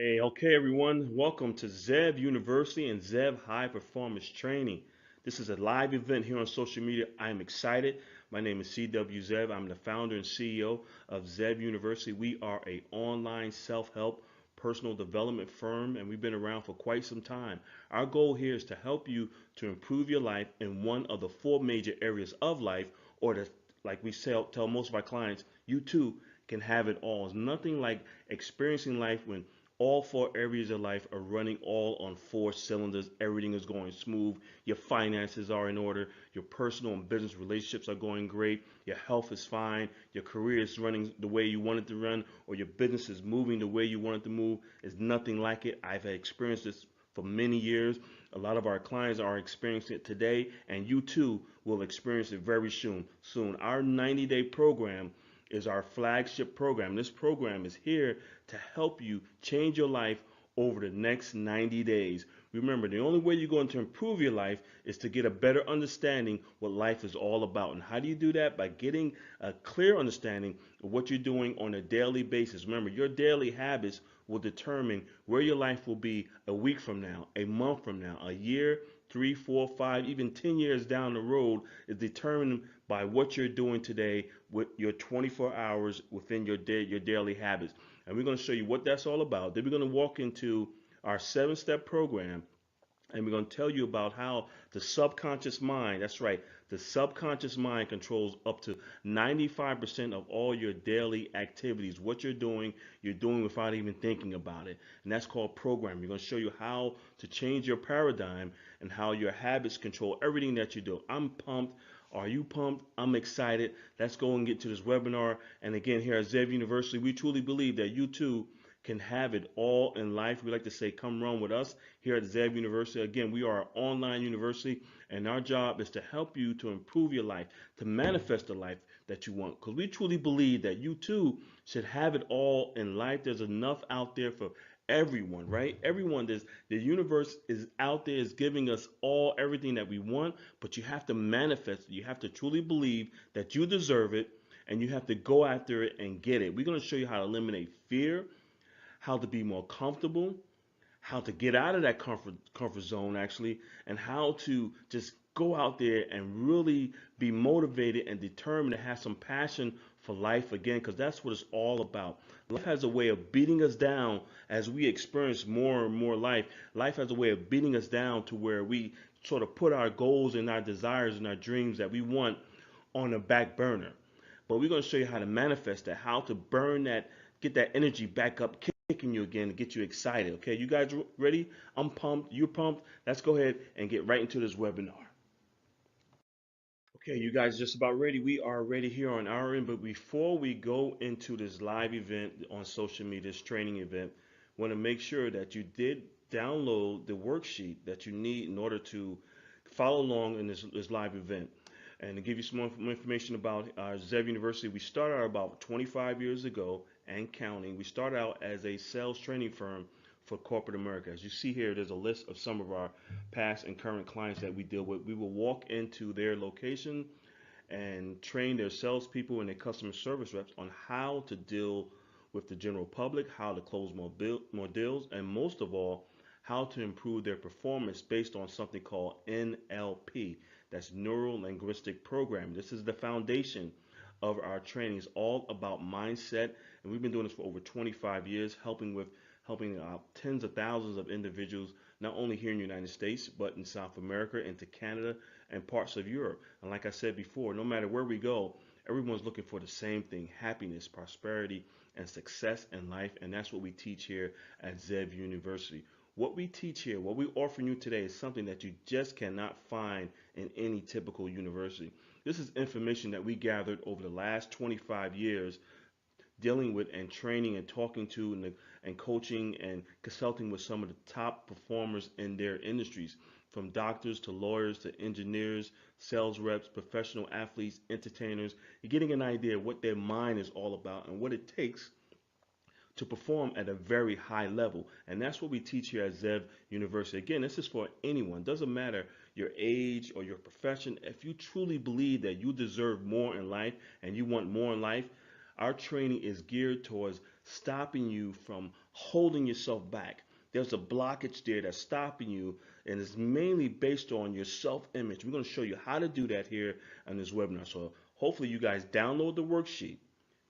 Hey, okay, everyone. Welcome to Zev University and Zev High Performance Training. This is a live event here on social media. I'm excited. My name is CW Zev. I'm the founder and CEO of Zev University. We are a online self-help personal development firm, and we've been around for quite some time. Our goal here is to help you to improve your life in one of the four major areas of life, or to, like we tell most of our clients, you too can have it all. It's nothing like experiencing life when all four areas of life are running all on four cylinders. Everything is going smooth. Your finances are in order. Your personal and business relationships are going great. Your health is fine. Your career is running the way you want it to run, or your business is moving the way you want it to move. It's nothing like it. I've experienced this for many years. A lot of our clients are experiencing it today, and you too will experience it very soon. Our 90-day program is our flagship program. This program is here to help you change your life over the next 90 days. Remember, the only way you're going to improve your life is to get a better understanding what life is all about. And how do you do that? By getting a clear understanding of what you're doing on a daily basis. Remember, your daily habits will determine where your life will be a week from now, a month from now, a year, 3, 4, 5, even 10 years down the road is determined by what you're doing today with your 24 hours within your daily habits. And we're going to show you what that's all about. Then we're going to walk into our 7-step program, and we're going to tell you about how the subconscious mind, that's right, the subconscious mind controls up to 95% of all your daily activities. What you're doing without even thinking about it. And that's called programming. We're going to show you how to change your paradigm and how your habits control everything that you do. I'm pumped. Are you pumped? I'm excited. Let's go and get to this webinar. And again, here at Zev University, we truly believe that you too can have it all in life. We like to say, come run with us here at Zev University. Again, we are an online university, and our job is to help you to improve your life, to manifest the life that you want. Because we truly believe that you too should have it all in life. There's enough out there for everyone, right? Everyone, the universe is out there, is giving us all everything that we want, but you have to manifest it. You have to truly believe that you deserve it, and you have to go after it and get it. We're going to show you how to eliminate fear, how to be more comfortable, how to get out of that comfort zone actually, and how to just go out there and really be motivated and determined to have some passion for life again, because that's what it's all about. Life has a way of beating us down as we experience more and more life. Life has a way of beating us down to where we sort of put our goals and our desires and our dreams that we want on the back burner. But we're going to show you how to manifest that, how to burn that, get that energy back up, kicking you again to get you excited. Okay, you guys ready? I'm pumped. You're pumped. Let's go ahead and get right into this webinar. Okay, you guys just about ready. We are ready here on our end, but before we go into this live event on social media, this training event, want to make sure that you did download the worksheet that you need in order to follow along in this live event. And to give you some more information about Zev University, we started out about 25 years ago and counting. We started out as a sales training firm for corporate America. As you see here, there's a list of some of our past and current clients that we deal with. We will walk into their location and train their salespeople and their customer service reps on how to deal with the general public, how to close more deals, and most of all, how to improve their performance based on something called NLP. That's Neuro Linguistic Programming. This is the foundation of our training. It's all about mindset, and we've been doing this for over 25 years, helping tens of thousands of individuals, not only here in the United States, but in South America, into Canada, and parts of Europe. And like I said before, no matter where we go, everyone's looking for the same thing: happiness, prosperity, and success in life. And that's what we teach here at Zev University. What we teach here, what we offer you today, is something that you just cannot find in any typical university. This is information that we gathered over the last 25 years, dealing with and training and talking to and coaching and consulting with some of the top performers in their industries, from doctors to lawyers to engineers, sales reps, professional athletes, entertainers. You're getting an idea of what their mind is all about and what it takes to perform at a very high level. And that's what we teach here at Zev University. Again, this is for anyone. Doesn't matter your age or your profession. If you truly believe that you deserve more in life and you want more in life, our training is geared towards stopping you from holding yourself back. There's a blockage there that's stopping you, and it's mainly based on your self-image. We're going to show you how to do that here on this webinar. So hopefully you guys download the worksheet.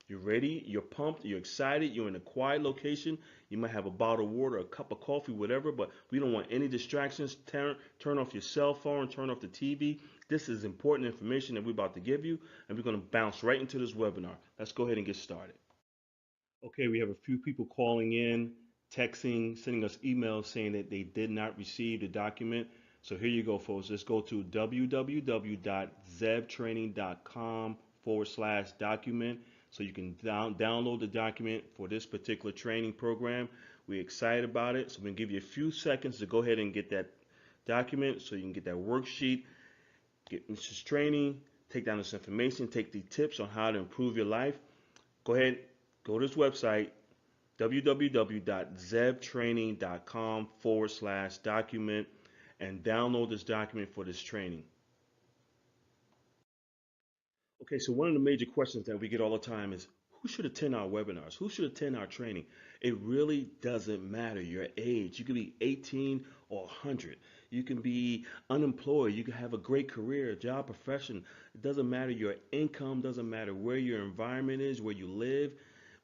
You're ready, you're pumped, you're excited, you're in a quiet location. You might have a bottle of water, a cup of coffee, whatever, but we don't want any distractions. Turn off your cell phone, turn off the TV. This is important information that we're about to give you, and we're going to bounce right into this webinar. Let's go ahead and get started. Okay, we have a few people calling in, texting, sending us emails saying that they did not receive the document. So here you go, folks. Let's go to www.zebtraining.com/document so you can download the document for this particular training program. We're excited about it. So we're going to give you a few seconds to go ahead and get that document so you can get that worksheet, get Mrs. Training, take down this information, take the tips on how to improve your life. Go ahead, go to this website, www.zebtraining.com/document, and download this document for this training. Okay, so one of the major questions that we get all the time is who should attend our webinars? Who should attend our training? It really doesn't matter your age. You can be 18 or 100. You can be unemployed. You can have a great career, job, profession. It doesn't matter your income, doesn't matter where your environment is, where you live.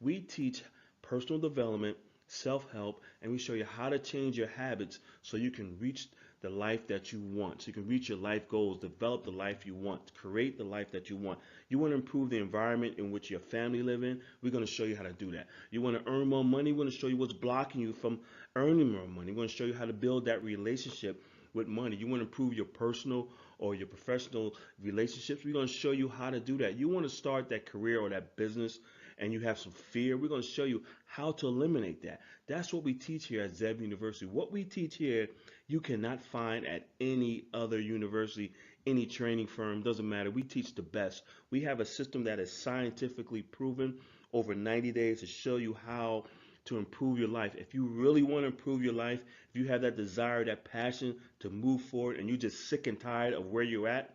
We teach personal development, self-help, and we show you how to change your habits so you can reach the life that you want. So you can reach your life goals, develop the life you want, create the life that you want. You want to improve the environment in which your family live in. We're going to show you how to do that. You want to earn more money. We're going to show you what's blocking you from earning more money. We're going to show you how to build that relationship with money. You want to improve your personal or your professional relationships. We're going to show you how to do that. You want to start that career or that business and you have some fear. We're going to show you how to eliminate that. That's what we teach here at Zeb University. What we teach here, you cannot find at any other university, any training firm, doesn't matter. We teach the best. We have a system that is scientifically proven over 90 days to show you how to improve your life. If you really want to improve your life, if you have that desire, that passion to move forward, and you're just sick and tired of where you're at,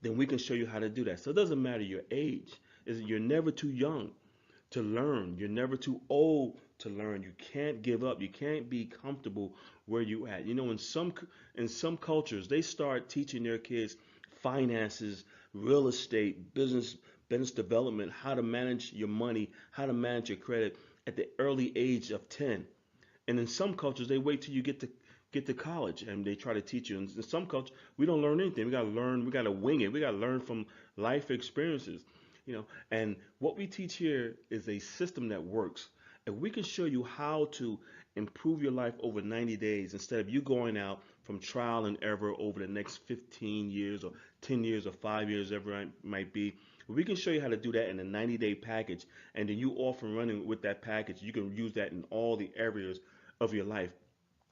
then we can show you how to do that. So it doesn't matter your age. You're never too young to learn. You're never too old to learn. You can't give up. You can't be comfortable where you at. You know, in some cultures, they start teaching their kids finances, real estate, business development, how to manage your money, how to manage your credit at the early age of 10. And in some cultures, they wait till you get to college and they try to teach you. In some cultures, we don't learn anything. We gotta learn. We gotta wing it. We gotta learn from life experiences. You know, and what we teach here is a system that works. And we can show you how to improve your life over 90 days instead of you going out from trial and error over the next 15 years or 10 years or 5 years, ever it might be. We can show you how to do that in a 90-day package, and then you off and running with that package. You can use that in all the areas of your life.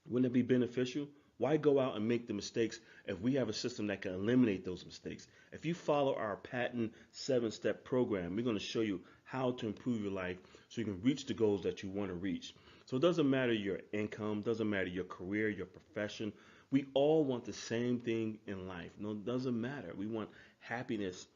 Wouldn't it be beneficial? Why go out and make the mistakes if we have a system that can eliminate those mistakes? If you follow our patent 7-step program, we're going to show you how to improve your life so you can reach the goals that you want to reach. So it doesn't matter your income, doesn't matter your career, your profession. We all want the same thing in life. No, it doesn't matter. We want happiness,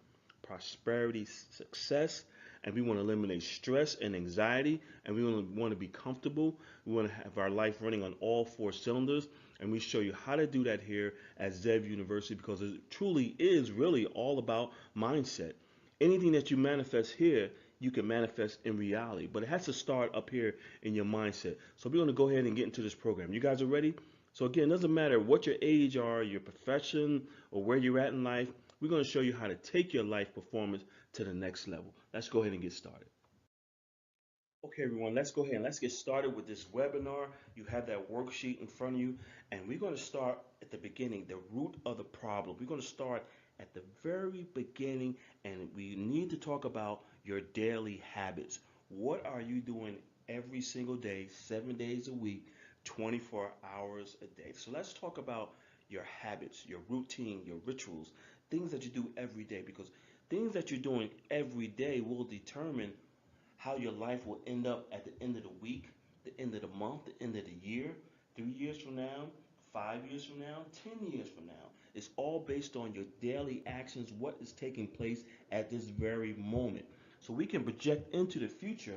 prosperity, success, and we want to eliminate stress and anxiety, and we want to be comfortable. We want to have our life running on all 4 cylinders, and we show you how to do that here at Zeb University because it truly is really all about mindset. Anything that you manifest here, you can manifest in reality, but it has to start up here in your mindset. So we're going to go ahead and get into this program. You guys are ready? So again, it doesn't matter what your age are, your profession, or where you're at in life. We're going to show you how to take your life performance to the next level. Let's go ahead and get started. Okay, everyone, let's go ahead and let's get started with this webinar. You have that worksheet in front of you, and we're going to start at the beginning, the root of the problem. We're going to start at the very beginning, and we need to talk about your daily habits. What are you doing every single day, 7 days a week, 24 hours a day? So let's talk about your habits, your routine, your rituals, things that you do every day, because things that you're doing every day will determine how your life will end up at the end of the week, the end of the month, the end of the year, 3 years from now, 5 years from now, 10 years from now. It's all based on your daily actions, what is taking place at this very moment. So we can project into the future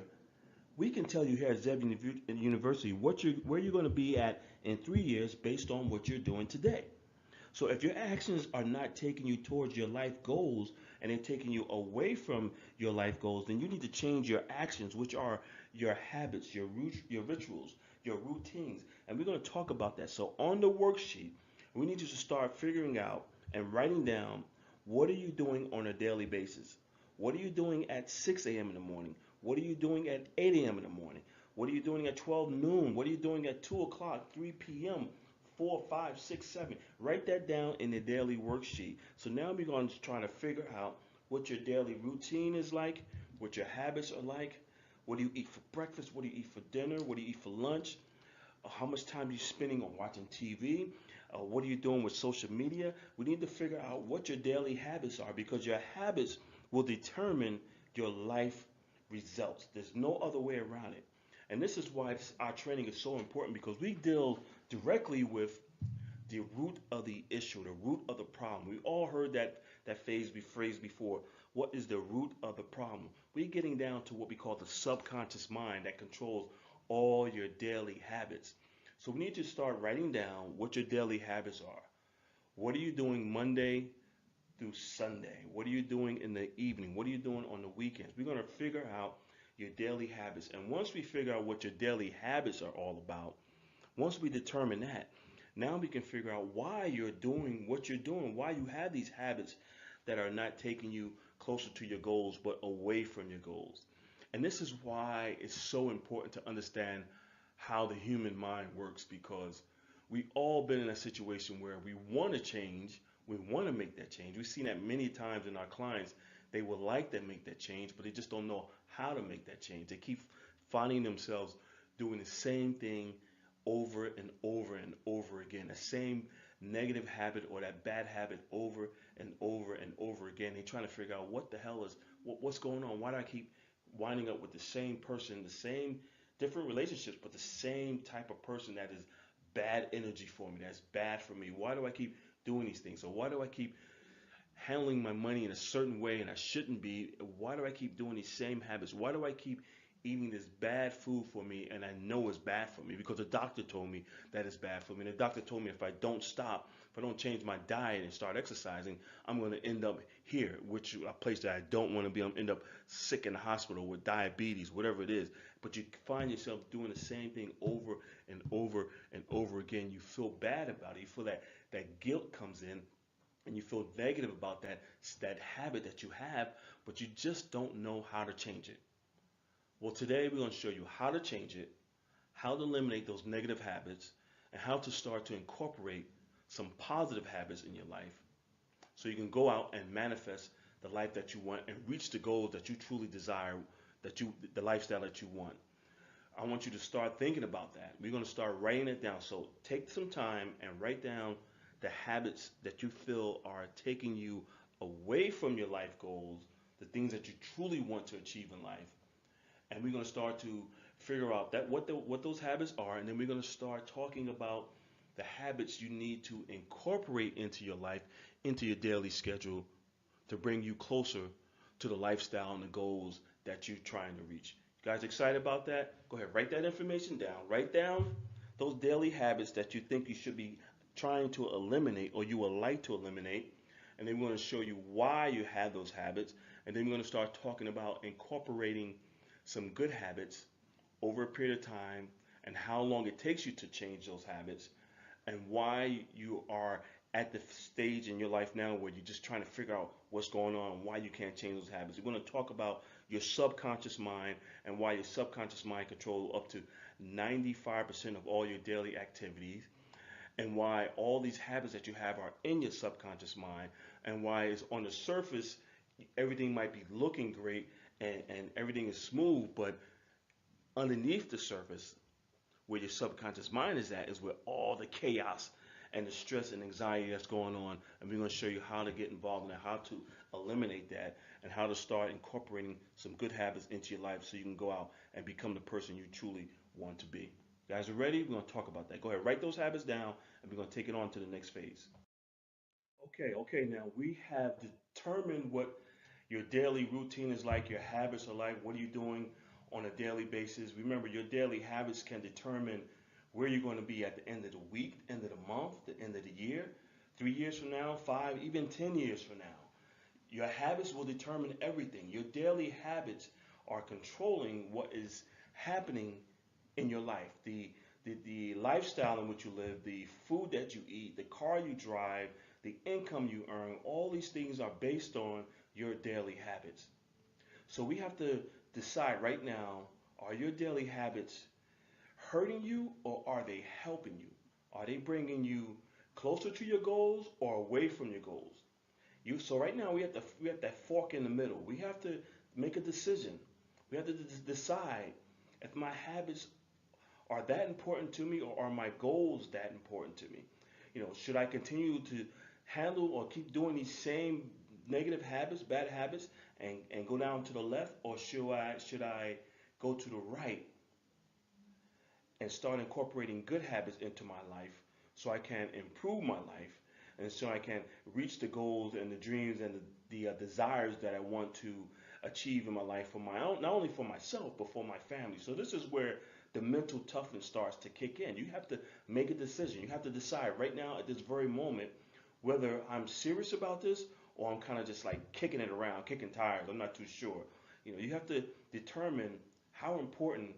We can tell you here at University where you're going to be at in 3 years based on what you're doing today. So if your actions are not taking you towards your life goals and they're taking you away from your life goals, then you need to change your actions, which are your habits, your rituals, your routines. And we're going to talk about that. So on the worksheet, we need you to start figuring out and writing down what are you doing on a daily basis? What are you doing at 6 a.m. in the morning? What are you doing at 8 a.m. in the morning? What are you doing at 12 noon? What are you doing at 2 o'clock, 3 p.m., 4, 5, 6, 7? Write that down in the daily worksheet. So now we're going to try to figure out what your daily routine is like, what your habits are like. What do you eat for breakfast? What do you eat for dinner? What do you eat for lunch? How much time are you spending on watching TV? What are you doing with social media? We need to figure out what your daily habits are because your habits will determine your life results. There's no other way around it. And this is why our training is so important because we deal directly with the root of the issue, the root of the problem. We all heard phrase before. What is the root of the problem? We're getting down to what we call the subconscious mind that controls all your daily habits. So we need to start writing down what your daily habits are. What are you doing Monday through Sunday? What are you doing in the evening? What are you doing on the weekends? We're going to figure out your daily habits. And once we figure out what your daily habits are all about, once we determine that, now we can figure out why you're doing what you're doing, why you have these habits that are not taking you closer to your goals but away from your goals. And this is why it's so important to understand how the human mind works because we all been in a situation where we want to change, we want to make that change. We've seen that many times in our clients. They would like to make that change, but they just don't know how to make that change. They keep finding themselves doing the same thing over and over and over again, the same negative habit or that bad habit over and over and over again. They're trying to figure out what the hell is what's going on. Why do I keep winding up with the same person, the same different relationships, but the same type of person that is bad energy for me, that's bad for me? Why do I keep doing these things? Or why do I keep handling my money in a certain way and I shouldn't be? Why do I keep doing these same habits? Why do I keep eating this bad food for me and I know it's bad for me because the doctor told me that it's bad for me. And the doctor told me if I don't stop, if I don't change my diet and start exercising, I'm going to end up here, which a place that I don't want to be. I'm end up sick in the hospital with diabetes, whatever it is. But you find yourself doing the same thing over and over and over again. You feel bad about it. You feel that guilt comes in and you feel negative about that habit that you have, but you just don't know how to change it. Well, today we're going to show you how to change it, how to eliminate those negative habits, and how to start to incorporate some positive habits in your life so you can go out and manifest the life that you want and reach the goals that you truly desire, the lifestyle that you want. I want you to start thinking about that. We're going to start writing it down. So take some time and write down the habits that you feel are taking you away from your life goals, the things that you truly want to achieve in life. And we're going to start to figure out what those habits are, and then we're going to start talking about the habits you need to incorporate into your life, into your daily schedule to bring you closer to the lifestyle and the goals that you're trying to reach. You guys excited about that? Go ahead, write that information down. Write down those daily habits that you think you should be trying to eliminate or you would like to eliminate. And then we're going to show you why you have those habits. And then we're going to start talking about incorporating some good habits over a period of time and how long it takes you to change those habits and why you are at the stage in your life now where you're just trying to figure out what's going on and why you can't change those habits. We're going to talk about your subconscious mind and why your subconscious mind controls up to 95% of all your daily activities and why all these habits that you have are in your subconscious mind and why it's on the surface everything might be looking great and everything is smooth, but underneath the surface where your subconscious mind is at is where all the chaos and the stress and anxiety that's going on. And we're going to show you how to get involved in it, how to eliminate that, and how to start incorporating some good habits into your life so you can go out and become the person you truly want to be. You guys are ready? We're going to talk about that. Go ahead, write those habits down, and we're going to take it on to the next phase. Okay, now we have determined what your daily routine is like, your habits are like, what are you doing on a daily basis. Remember, your daily habits can determine where you're going to be at the end of the week, end of the month, the end of the year, 3 years from now, 5, even 10 years from now. Your habits will determine everything. Your daily habits are controlling what is happening in your life. The lifestyle in which you live, the food that you eat, the car you drive, the income you earn, all these things are based on your daily habits. So we have to decide right now, are your daily habits hurting you or are they helping you? Are they bringing you closer to your goals or away from your goals? So right now we have that fork in the middle. We have to make a decision. We have to decide if my habits are that important to me or are my goals that important to me? Should I continue to handle or keep doing these same negative habits, bad habits, and go down to the left, or should I go to the right and start incorporating good habits into my life so I can improve my life and so I can reach the goals and the dreams and the desires that I want to achieve in my life for my own, not only for myself, but for my family. So this is where the mental toughness starts to kick in. You have to make a decision. You have to decide right now at this very moment whether I'm serious about this or I'm kind of just like kicking it around, kicking tires. I'm not too sure. You have to determine how important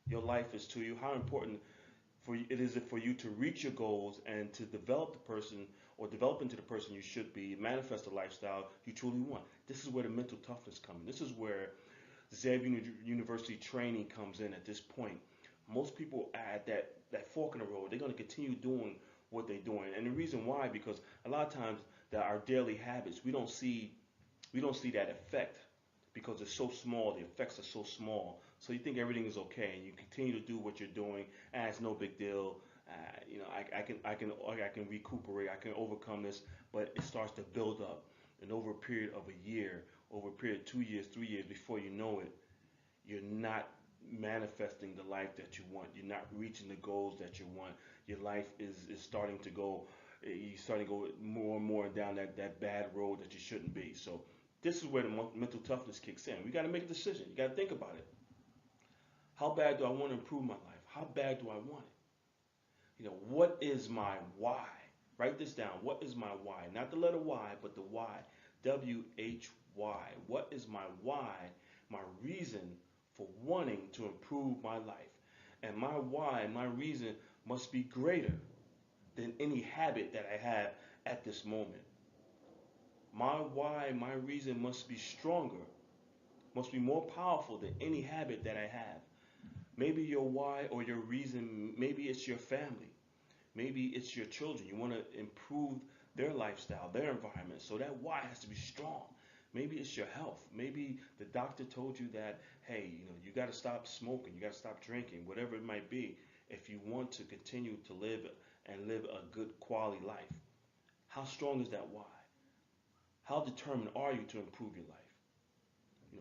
your life is to you, how important it is for you to reach your goals and to develop the person or develop into the person you should be, manifest the lifestyle you truly want. This is where the mental toughness comes in. This is where University training comes in at this point. Most people at that fork in the road, they're going to continue doing what they're doing. And the reason why, because a lot of times that our daily habits, we don't see that effect because it's so small. The effects are so small. So you think everything is okay, and you continue to do what you're doing. It's no big deal. I can recuperate. I can overcome this. But it starts to build up, and over a period of a year, over a period of 2 years, 3 years, before you know it, you're not manifesting the life that you want. You're not reaching the goals that you want. Your life is starting to go. You're starting to go more and more down that bad road that you shouldn't be. So this is where the mental toughness kicks in. We got to make a decision. You got to think about it. How bad do I want to improve my life? How bad do I want it? What is my why? Write this down. What is my why? Not the letter Y, but the why. WHY. What is my why? My reason for wanting to improve my life. And my why, my reason must be greater than any habit that I have at this moment. My why, my reason must be stronger, must be more powerful than any habit that I have. Maybe your why or your reason, maybe it's your family. Maybe it's your children. You want to improve their lifestyle, their environment. So that why has to be strong. Maybe it's your health. Maybe the doctor told you that, hey, you got to stop smoking, you got to stop drinking, whatever it might be, if you want to continue to live and live a good quality life. How strong is that why? How determined are you to improve your life?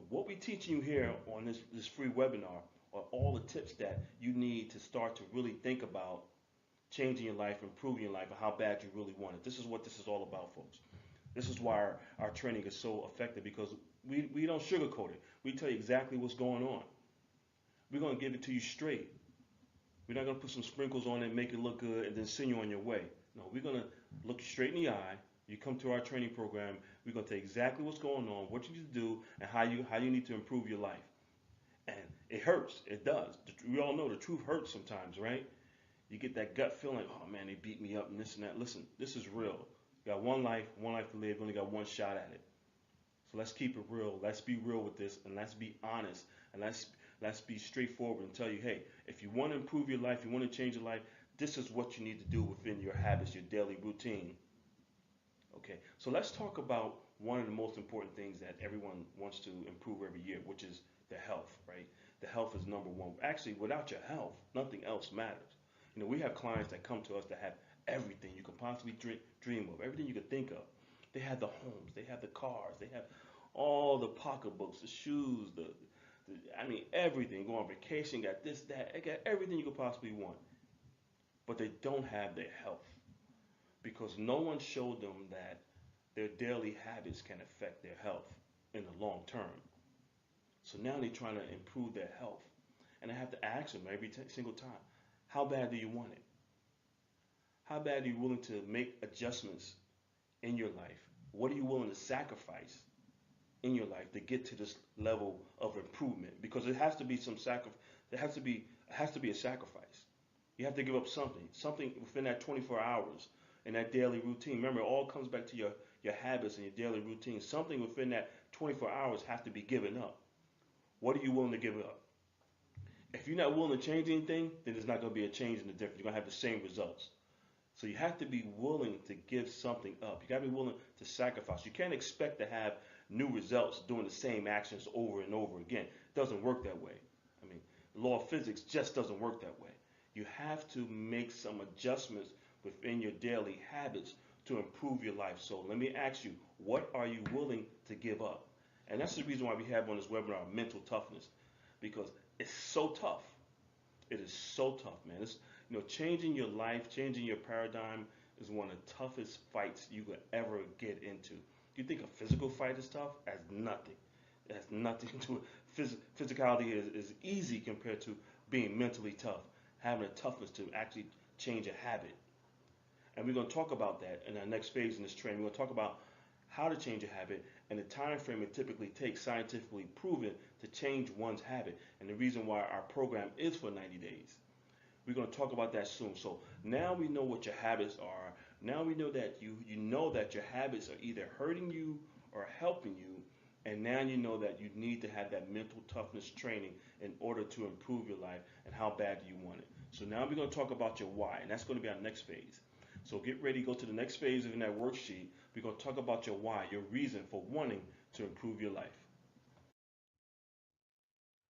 What we're teaching you here on this free webinar are all the tips that you need to start to really think about changing your life, improving your life, and how bad you really want it. This is what this is all about, folks. This is why our training is so effective, because we don't sugarcoat it. We tell you exactly what's going on. We're going to give it to you straight. We're not going to put some sprinkles on it, make it look good, and then send you on your way. No, we're going to look straight in the eye. You come to our training program, we're going to tell you exactly what's going on, what you need to do, and how you need to improve your life. And it hurts. It does. We all know the truth hurts sometimes, right? You get that gut feeling, oh man, they beat me up and this and that. Listen, this is real. You got one life to live. You only got one shot at it. So let's keep it real. Let's be real with this, and let's be honest, and let's be straightforward and tell you, hey, if you want to improve your life, you want to change your life, this is what you need to do within your habits, your daily routine. Okay, so let's talk about one of the most important things that everyone wants to improve every year, which is the health, right? The health is number one. Actually, without your health, nothing else matters. We have clients that come to us that have everything you could possibly dream of, everything you could think of. They have the homes, they have the cars, they have all the pocketbooks, the shoes, everything. Go on vacation, got this, that, they got everything you could possibly want. But they don't have their health because no one showed them that their daily habits can affect their health in the long term. So now they're trying to improve their health. And I have to ask them every single time, how bad do you want it? How bad are you willing to make adjustments in your life? What are you willing to sacrifice in your life to get to this level of improvement? Because it has to be some sacrifice. It has to be a sacrifice. You have to give up something within that 24 hours in that daily routine. Remember, it all comes back to your habits and your daily routine. Something within that 24 hours has to be given up. What are you willing to give up? If you're not willing to change anything, then there's not going to be a change in the difference. You're going to have the same results. So you have to be willing to give something up. You got to be willing to sacrifice. You can't expect to have new results doing the same actions over and over again. It doesn't work that way. I mean, the law of physics just doesn't work that way. You have to make some adjustments within your daily habits to improve your life. So let me ask you, what are you willing to give up? And that's the reason why we have on this webinar mental toughness, because it's so tough. It is so tough, man. Changing your life, changing your paradigm is one of the toughest fights you could ever get into. You think a physical fight is tough? As nothing. It has nothing to do with physicality is easy compared to being mentally tough, having a toughness to actually change a habit. And we're going to talk about that in our next phase in this training. We're going to talk about how to change a habit and the time frame it typically takes, scientifically proven, to change one's habit, and the reason why our program is for 90 days. We're going to talk about that soon. So now we know what your habits are. Now we know that you know that your habits are either hurting you or helping you, and now you know that you need to have that mental toughness training in order to improve your life, and how bad do you want it. So now we're going to talk about your why, and that's going to be our next phase. So get ready, go to the next phase in that worksheet. We're going to talk about your why, your reason for wanting to improve your life.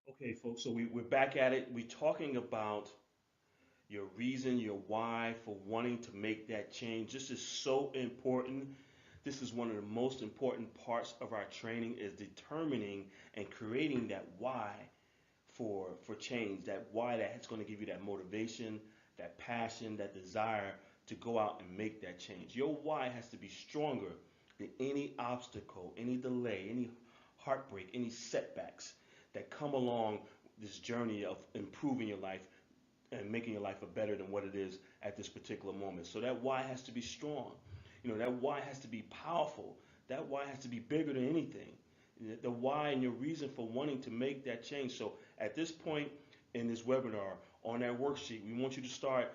Okay, folks, so we're back at it. We're talking about your reason, your why for wanting to make that change. This is so important. This is one of the most important parts of our training, is determining and creating that why for change, that why that's going to give you that motivation, that passion, that desire to go out and make that change. Your why has to be stronger than any obstacle, any delay, any heartbreak, any setbacks that come along this journey of improving your life and making your life better than what it is at this particular moment. So that why has to be strong. That why has to be powerful. That why has to be bigger than anything. The why and your reason for wanting to make that change. So at this point in this webinar, on that worksheet, we want you to start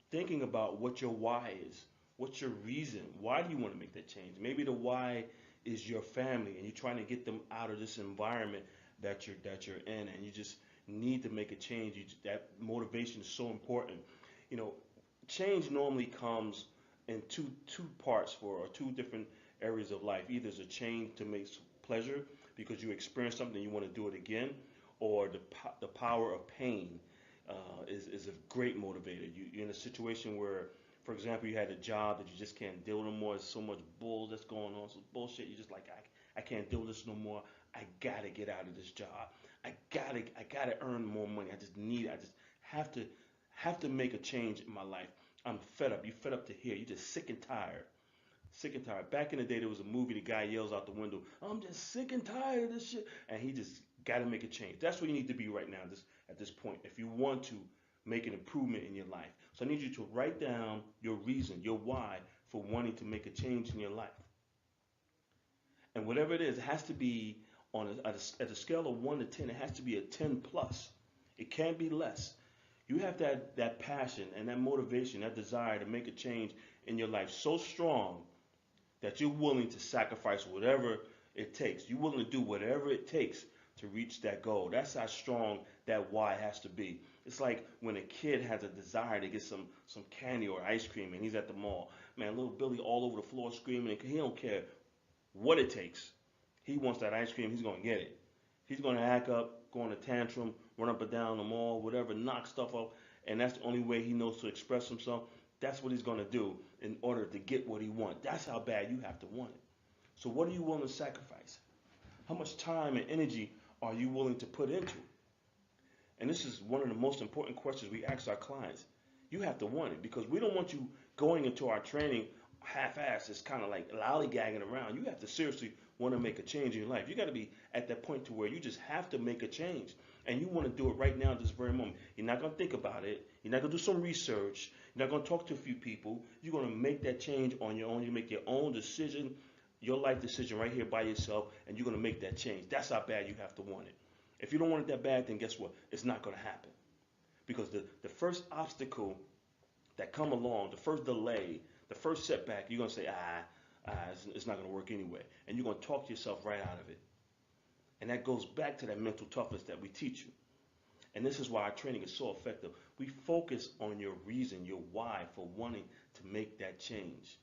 thinking about what your why is. What's your reason? Why do you want to make that change? Maybe the why is your family, and you're trying to get them out of this environment that you're in, and you just need to make a change. That motivation is so important. You know, Change normally comes in two parts or two different areas of life. Either it's a change to make pleasure because you experience something and you want to do it again, or the power of pain is a great motivator. You're in a situation where, for example, you had a job that you just can't deal with no more. There's so much bull that's going on, so bullshit. You're just like, I can't deal with this no more. I gotta get out of this job. I gotta earn more money. I just have to make a change in my life. I'm fed up. You fed up to here. You're just sick and tired. Sick and tired. Back in the day, there was a movie. The guy yells out the window, "I'm just sick and tired of this shit," and he just got to make a change. That's where you need to be right now, at this point, if you want to make an improvement in your life. So I need you to write down your reason, your why for wanting to make a change in your life. And whatever it is, it has to be at a scale of 1 to 10. It has to be a 10 plus. It can't be less. You have that passion and that motivation, that desire to make a change in your life so strong that you're willing to sacrifice whatever it takes. You're willing to do whatever it takes to reach that goal. That's how strong that why has to be. It's like when a kid has a desire to get some candy or ice cream and he's at the mall. Man, little Billy all over the floor screaming, and he don't care what it takes. He wants that ice cream, he's going to get it. He's going to act up, go on a tantrum, run up and down the mall, whatever, knock stuff up, and that's the only way he knows to express himself. That's what he's going to do in order to get what he wants. That's how bad you have to want it. So what are you willing to sacrifice? How much time and energy are you willing to put into it? And this is one of the most important questions we ask our clients. You have to want it, because we don't want you going into our training half-assed. It's kind of like lollygagging around. You have to seriously want to make a change in your life. You got to be at that point to where you just have to make a change, and you want to do it right now, this very moment. You're not gonna think about it. You're not gonna do some research. You're not gonna talk to a few people. You're gonna make that change on your own. You make your own decision, your life decision right here by yourself, and you're gonna make that change. That's how bad you have to want it. If you don't want it that bad, then guess what? It's not gonna happen because the first obstacle that come along, the first delay, the first setback, you're gonna say, it's not gonna work anyway, and you're gonna talk yourself right out of it. And that goes back to that mental toughness that we teach you. And this is why our training is so effective. We focus on your reason, your why for wanting to make that change.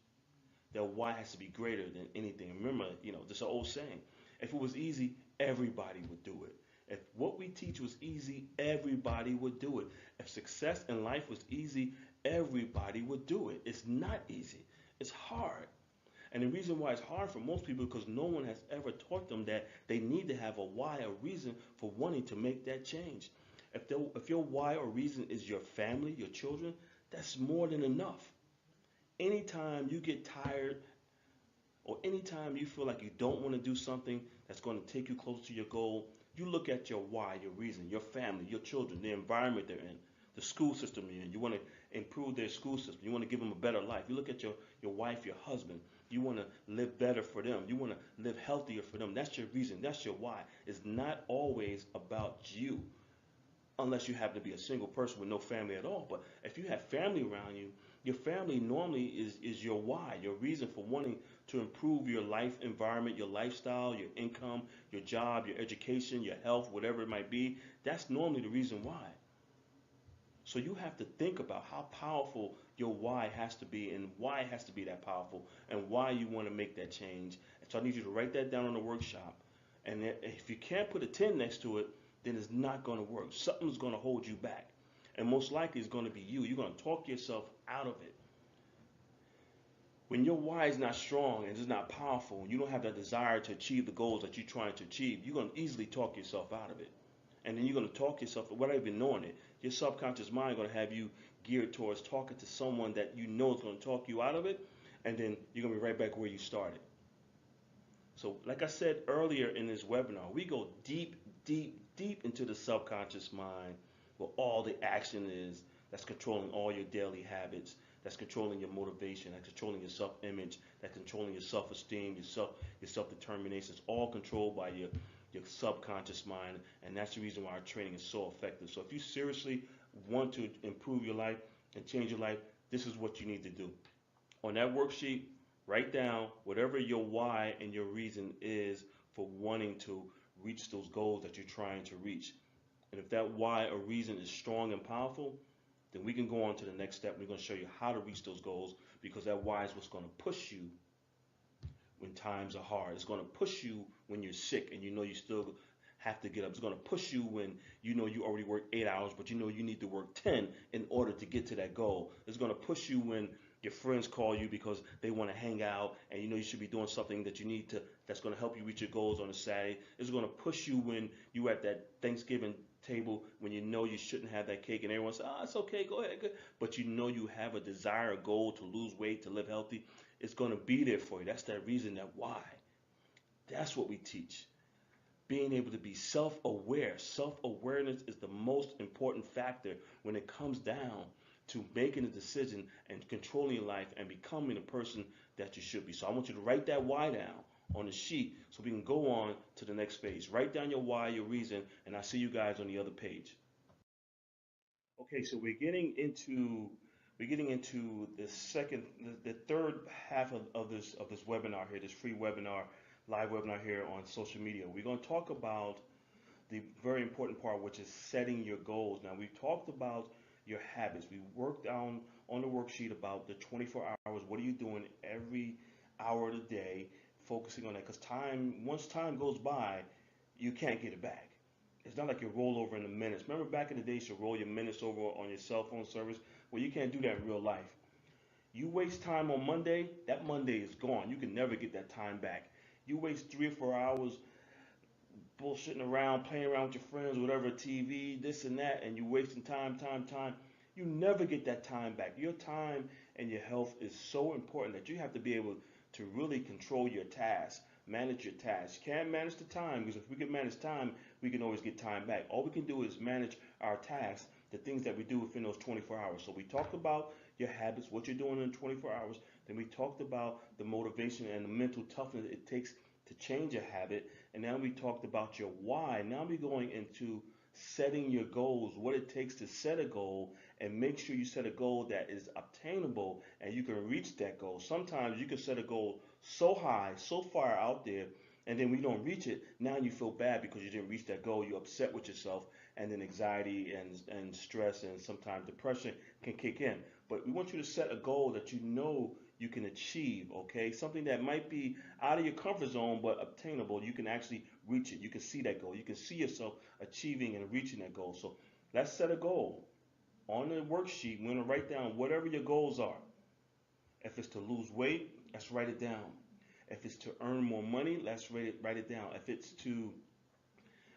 That why has to be greater than anything. Remember, this is an old saying. If it was easy, everybody would do it. If what we teach was easy, everybody would do it. If success in life was easy, everybody would do it. It's not easy. It's hard. And the reason why it's hard for most people is because no one has ever taught them that they need to have a why, a reason for wanting to make that change. If your why or reason is your family, your children, that's more than enough. Anytime you get tired or anytime you feel like you don't want to do something that's going to take you closer to your goal, you look at your why, your reason, your family, your children, the environment they're in, the school system you're in. You want to improve their school system. You want to give them a better life. You look at your wife, your husband. You want to live better for them. You want to live healthier for them. That's your reason. That's your why. It's not always about you, unless you happen to be a single person with no family at all. But if you have family around you, your family normally is your why, your reason for wanting to improve your life environment, your lifestyle, your income, your job, your education, your health, whatever it might be. That's normally the reason why. So you have to think about how powerful your why has to be and why it has to be that powerful and why you want to make that change. And so I need you to write that down on the workshop. And if you can't put a 10 next to it, then it's not going to work. Something's going to hold you back. And most likely it's going to be you. You're going to talk yourself out of it. When your why is not strong and it's not powerful, and you don't have that desire to achieve the goals that you're trying to achieve, you're going to easily talk yourself out of it. And then you're going to talk yourself without even knowing it. Your subconscious mind is going to have you geared towards talking to someone that you know is going to talk you out of it, and then you're going to be right back where you started. So like I said earlier in this webinar, we go deep, deep, deep into the subconscious mind where all the action is that's controlling all your daily habits, that's controlling your motivation, that's controlling your self-image, that's controlling your self-esteem, your self-determination. It's all controlled by your subconscious mind, and that's the reason why our training is so effective. So if you seriously want to improve your life and change your life, this is what you need to do. On that worksheet, write down whatever your why and your reason is for wanting to reach those goals that you're trying to reach. And if that why or reason is strong and powerful, then we can go on to the next step. We're going to show you how to reach those goals, because that why is what's going to push you when times are hard. It's going to push you when you're sick and you know you still have to get up. It's going to push you when you know you already work 8 hours, but you know you need to work 10 in order to get to that goal. It's going to push you when your friends call you because they want to hang out and you know you should be doing something that you need to, that's going to help you reach your goals on a Saturday. It's going to push you when you're at that Thanksgiving table when you know you shouldn't have that cake and everyone says, it's okay, go ahead. But you know you have a desire, a goal to lose weight, to live healthy. It's going to be there for you. That's that reason, that why. That's what we teach. Being able to be self-aware. Self-awareness is the most important factor when it comes down to making a decision and controlling your life and becoming the person that you should be. So I want you to write that why down on the sheet so we can go on to the next phase. Write down your why, your reason, and I'll see you guys on the other page. Okay, so we're getting into the third half of this webinar here, this free webinar, live webinar here on social media. We're going to talk about the very important part, which is setting your goals. Now, we've talked about your habits. We worked down on the worksheet about the 24 hours. What are you doing every hour of the day, focusing on that? Because once time goes by, you can't get it back. It's not like you roll over in the minutes. Remember back in the day, you roll your minutes over on your cell phone service? Well, you can't do that in real life. You waste time on Monday, that Monday is gone. You can never get that time back. You waste 3 or 4 hours bullshitting around, playing around with your friends, whatever, TV, this and that, and you're wasting time. You never get that time back. Your time and your health is so important that you have to be able to really control your tasks, manage your tasks. You can't manage the time, because if we can manage time, we can always get time back. All we can do is manage our tasks, the things that we do within those 24 hours. So we talked about your habits, what you're doing in 24 hours. Then we talked about the motivation and the mental toughness it takes to change a habit. And now we talked about your why. Now we're going into setting your goals, what it takes to set a goal, and make sure you set a goal that is obtainable and you can reach that goal. Sometimes you can set a goal so high, so far out there, and then when you don't reach it, now you feel bad because you didn't reach that goal. You're upset with yourself, and then anxiety and stress and sometimes depression can kick in. But we want you to set a goal that you know you can achieve, okay? Something that might be out of your comfort zone but obtainable. You can actually reach it. You can see that goal. You can see yourself achieving and reaching that goal. So let's set a goal. On the worksheet, we're going to write down whatever your goals are. If it's to lose weight, let's write it down. If it's to earn more money, let's write it down. If it's to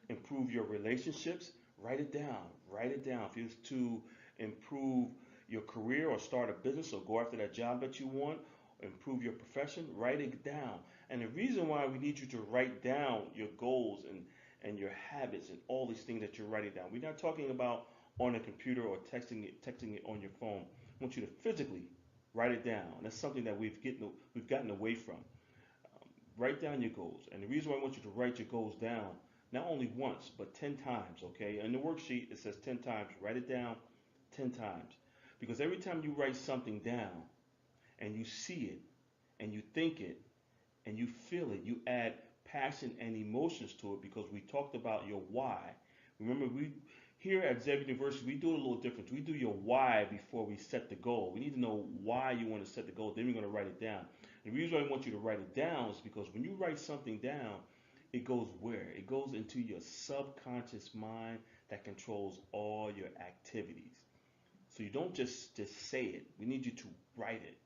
improve your relationships, write it down. Write it down. If it's to improve your career or start a business or go after that job that you want, improve your profession, write it down. And the reason why we need you to write down your goals and your habits and all these things that you're writing down. We're not talking about on a computer or texting it on your phone. I want you to physically write it down. And that's something that we've gotten away from. Write down your goals. And the reason why I want you to write your goals down, not only once, but 10 times, okay? In the worksheet, it says 10 times. Write it down 10 times. Because every time you write something down and you see it and you think it and you feel it, you add passion and emotions to it, because we talked about your why. Remember, we here at Zev University, we do it a little different. We do your why before we set the goal. We need to know why you want to set the goal, then we're going to write it down. The reason I want you to write it down is because when you write something down, it goes where? It goes into your subconscious mind that controls all your activities. So you don't just say it. We need you to write it.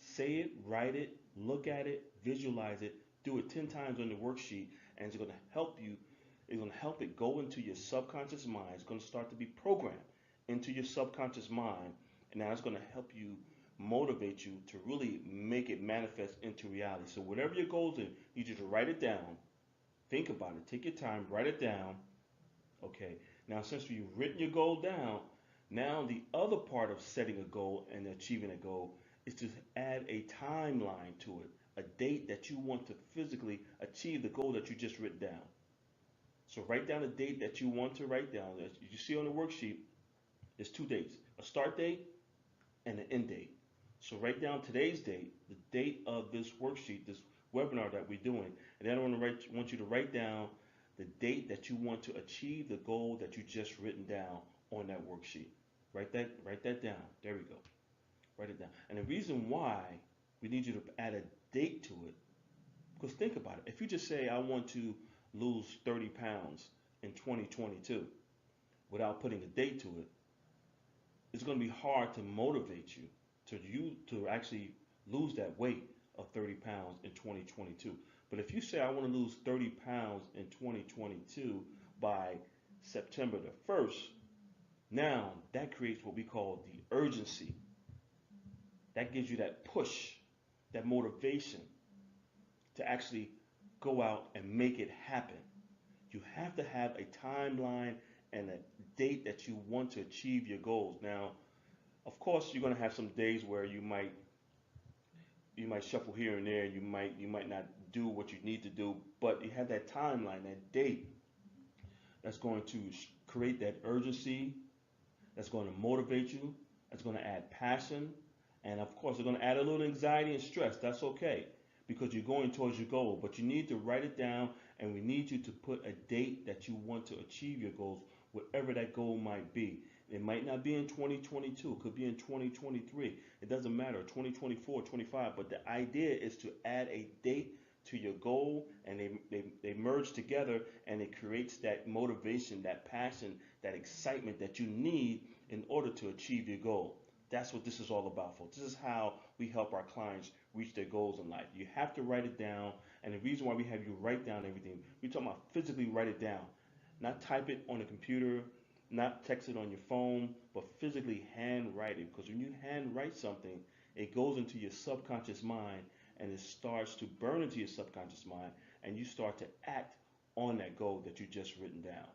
Say it, write it, look at it, visualize it, do it 10 times on the worksheet, and it's going to help you. It's going to help it go into your subconscious mind. It's going to start to be programmed into your subconscious mind, and now it's going to help you motivate you to really make it manifest into reality. So whatever your goals are, you need you to write it down. Think about it. Take your time, write it down. Okay. Now, since you've written your goal down, now the other part of setting a goal and achieving a goal is to add a timeline to it, a date that you want to physically achieve the goal that you just written down. So write down a date that you want to write down. As you see on the worksheet, there's two dates, a start date and an end date. So write down today's date, the date of this worksheet, this webinar that we're doing, and then I want you to write down the date that you want to achieve the goal that you just written down on that worksheet. Write that down. There we go. Write it down. And the reason why we need you to add a date to it, because think about it. If you just say, I want to lose 30 pounds in 2022 without putting a date to it, it's going to be hard to motivate you to actually lose that weight of 30 pounds in 2022. But if you say, I want to lose 30 pounds in 2022 by September the 1st, now that creates what we call the urgency. That gives you that push, that motivation to actually go out and make it happen. You have to have a timeline and a date that you want to achieve your goals. Now, of course, you're going to have some days where you might shuffle here and there. You might not do what you need to do, but you have that timeline, that date that's going to create that urgency, that's going to motivate you, that's going to add passion, and of course, it's going to add a little anxiety and stress. That's okay, because you're going towards your goal, but you need to write it down, and we need you to put a date that you want to achieve your goals, whatever that goal might be. It might not be in 2022, it could be in 2023. It doesn't matter, 2024, 25, but the idea is to add a date to your goal, and they merge together, and it creates that motivation, that passion, that excitement that you need in order to achieve your goal. That's what this is all about, folks. This is how we help our clients reach their goals in life. You have to write it down, and the reason why we have you write down everything, we're talking about physically write it down, not type it on a computer not text it on your phone, but physically handwrite it. Because when you handwrite something, it goes into your subconscious mind and it starts to burn into your subconscious mind, and you start to act on that goal that you just written down.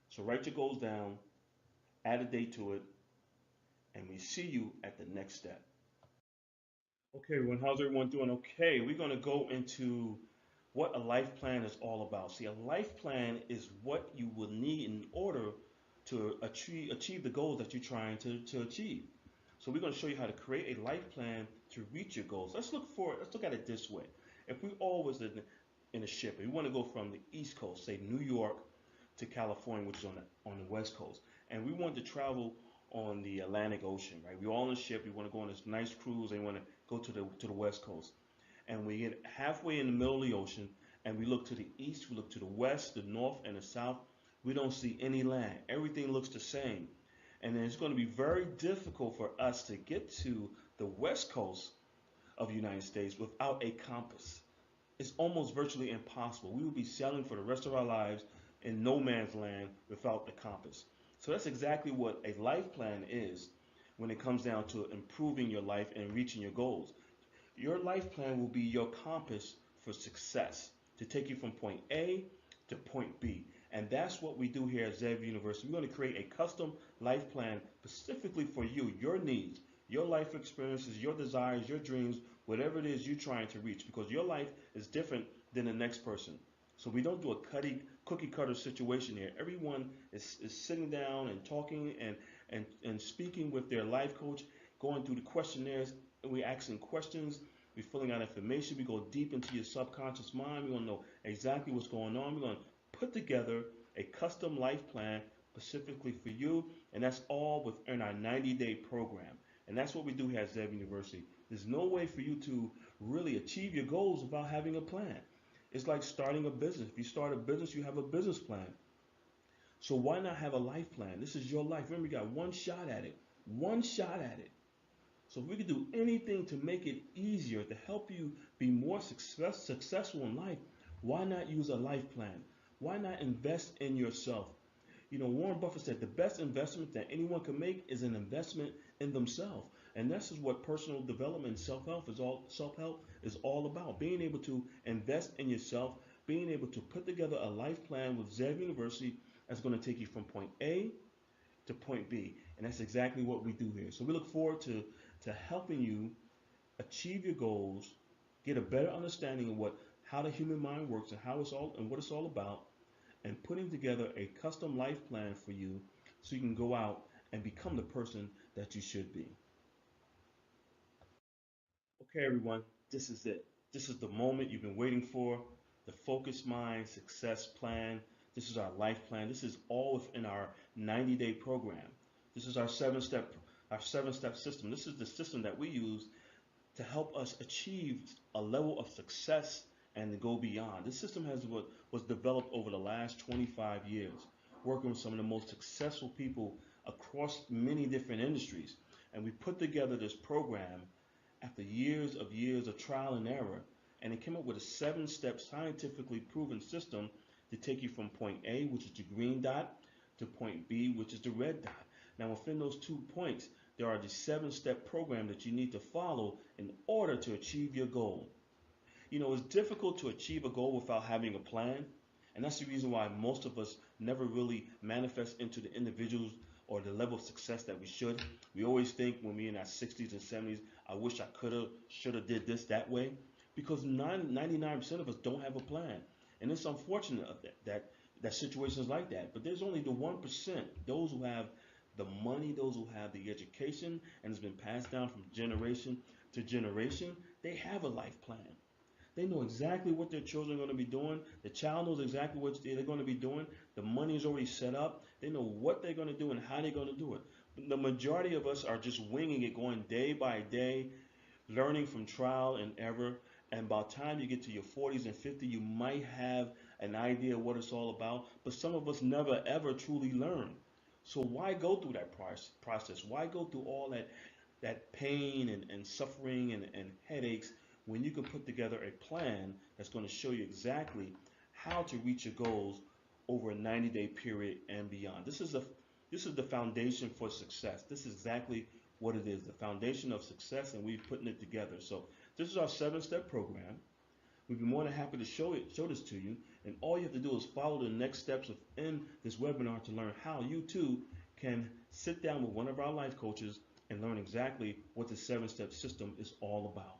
So write your goals down, add a date to it, and we see you at the next step. Okay, everyone, how's everyone doing? Okay, we're going to go into what a life plan is all about. See, a life plan is what you will need in order to achieve the goals that you're trying to achieve. So we're going to show you how to create a life plan to reach your goals. Let's look at it this way. If we always in a ship, and we want to go from the East Coast, say New York, to California, which is on the West Coast, and we want to travel on the Atlantic Ocean, right? We're all on a ship. We want to go on this nice cruise, and we want to go to the West Coast, and we get halfway in the middle of the ocean, and we look to the east, we look to the west, the north, and the south. We don't see any land. Everything looks the same, and then it's going to be very difficult for us to get to the West Coast of the United States without a compass. It's almost virtually impossible. We will be sailing for the rest of our lives in no man's land without the compass. So that's exactly what a life plan is when it comes down to improving your life and reaching your goals. Your life plan will be your compass for success to take you from point A to point B. And that's what we do here at Zev University. We're going to create a custom life plan specifically for you, your needs, your life experiences, your desires, your dreams, whatever it is you're trying to reach, because your life is different than the next person. So we don't do a cookie cutter situation here. Everyone is sitting down and talking and speaking with their life coach, going through the questionnaires, and we're asking questions, we're filling out information, we go deep into your subconscious mind, we're going to know exactly what's going on, we're going to put together a custom life plan specifically for you, and that's all within our 90-day program. And that's what we do here at Zev University. There's no way for you to really achieve your goals without having a plan. It's like starting a business. If you start a business, you have a business plan. So why not have a life plan? This is your life. Remember, you got one shot at it. One shot at it. So if we could do anything to make it easier, to help you be more successful in life, why not use a life plan? Why not invest in yourself? You know, Warren Buffett said the best investment that anyone can make is an investment in themselves. And this is what personal development, self-help is all about. Being able to invest in yourself, being able to put together a life plan with Zev University that's going to take you from point A to point B. And that's exactly what we do here. So we look forward to helping you achieve your goals, get a better understanding of how the human mind works and what it's all about, and putting together a custom life plan for you so you can go out and become the person that you should be. Okay, everyone, this is it. This is the moment you've been waiting for, the focused mind success plan. This is our life plan. This is all within our 90-day program. This is our seven-step system. This is the system that we use to help us achieve a level of success and to go beyond. This system was developed over the last 25 years, working with some of the most successful people across many different industries. And we put together this program after years of trial and error, and it came up with a 7-step scientifically proven system to take you from point A, which is the green dot, to point B, which is the red dot. Now within those 2 points, there are the 7-step program that you need to follow in order to achieve your goal. You know, it's difficult to achieve a goal without having a plan, and that's the reason why most of us never really manifest into the individuals or the level of success that we should. We always think when we're in our 60s and 70s, I wish I could have, should have did this that way, because 99% of us don't have a plan. And it's unfortunate that situations like that. But there's only the 1%, those who have the money, those who have the education, and it's been passed down from generation to generation, they have a life plan. They know exactly what their children are going to be doing. The child knows exactly what they're going to be doing. The money is already set up. They know what they're going to do and how they're going to do it. But the majority of us are just winging it, going day by day, learning from trial and error. And by the time you get to your 40s and 50s, you might have an idea of what it's all about. But some of us never ever truly learn. So why go through that process? Why go through all that pain and suffering and headaches when you can put together a plan that's going to show you exactly how to reach your goals over a 90-day period and beyond? This is This is the foundation for success. This is exactly what it is, the foundation of success, and we're putting it together. So this is our 7-step program. We'd be more than happy to show this to you. And all you have to do is follow the next steps in this webinar to learn how you too can sit down with one of our life coaches and learn exactly what the 7-step system is all about.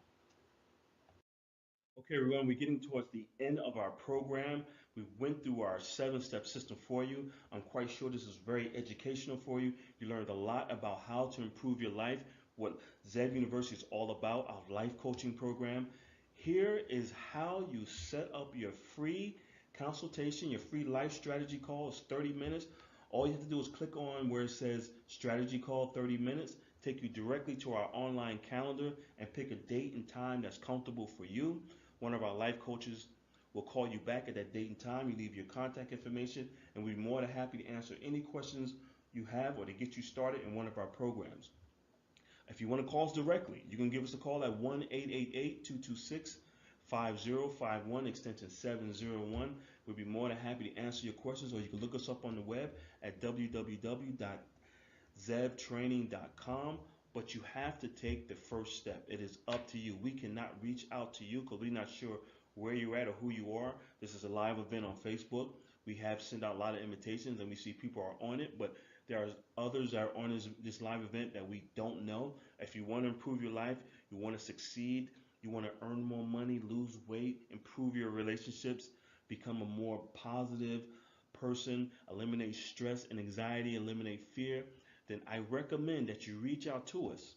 Okay, everyone, we're getting towards the end of our program. We went through our 7-step system for you. I'm quite sure this is very educational for you. You learned a lot about how to improve your life, what Zev University is all about, our life coaching program. Here is how you set up your free consultation, your free life strategy call. It's 30 minutes. All you have to do is click on where it says strategy call 30 minutes, take you directly to our online calendar and pick a date and time that's comfortable for you. One of our life coaches will call you back at that date and time. You leave your contact information, and we'll be more than happy to answer any questions you have or to get you started in one of our programs. If you want to call us directly, you can give us a call at 1-888-226-5051, extension 701. We'll be more than happy to answer your questions, or you can look us up on the web at www.zevtraining.com. But you have to take the first step. It is up to you. We cannot reach out to you because we're not sure where you're at or who you are. This is a live event on Facebook. We have sent out a lot of invitations and we see people are on it, but there are others that are on this live event that we don't know. If you want to improve your life, you want to succeed, you want to earn more money, lose weight, improve your relationships, become a more positive person, eliminate stress and anxiety, eliminate fear, then I recommend that you reach out to us.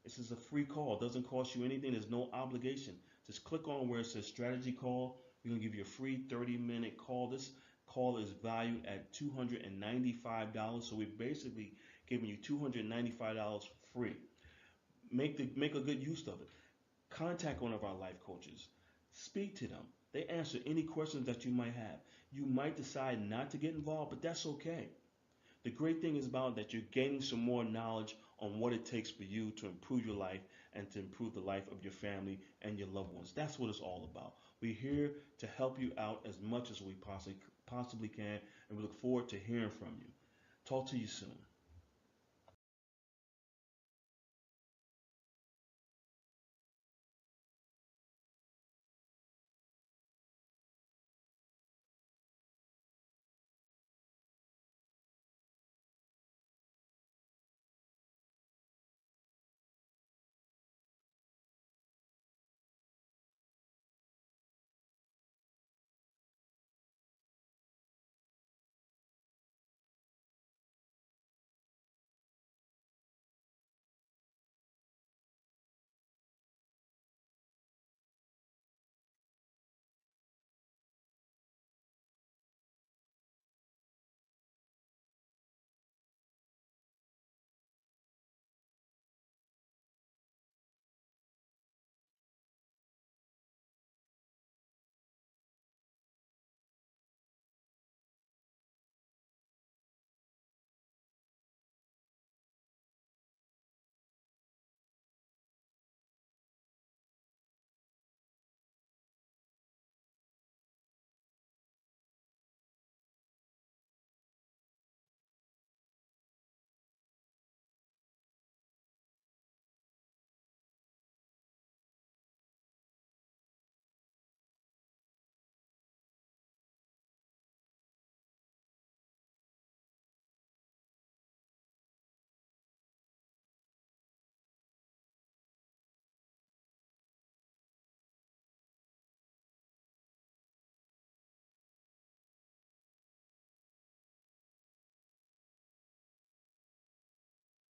This is a free call. It doesn't cost you anything. There's no obligation. Just click on where it says strategy call. We're going to give you a free 30-minute call. This call is valued at $295. So we're basically giving you $295 for free. Make a good use of it. Contact one of our life coaches. Speak to them. They answer any questions that you might have. You might decide not to get involved, but that's okay. The great thing is about that you're gaining some more knowledge on what it takes for you to improve your life and to improve the life of your family and your loved ones. That's what it's all about. We're here to help you out as much as we possibly can, and we look forward to hearing from you. Talk to you soon.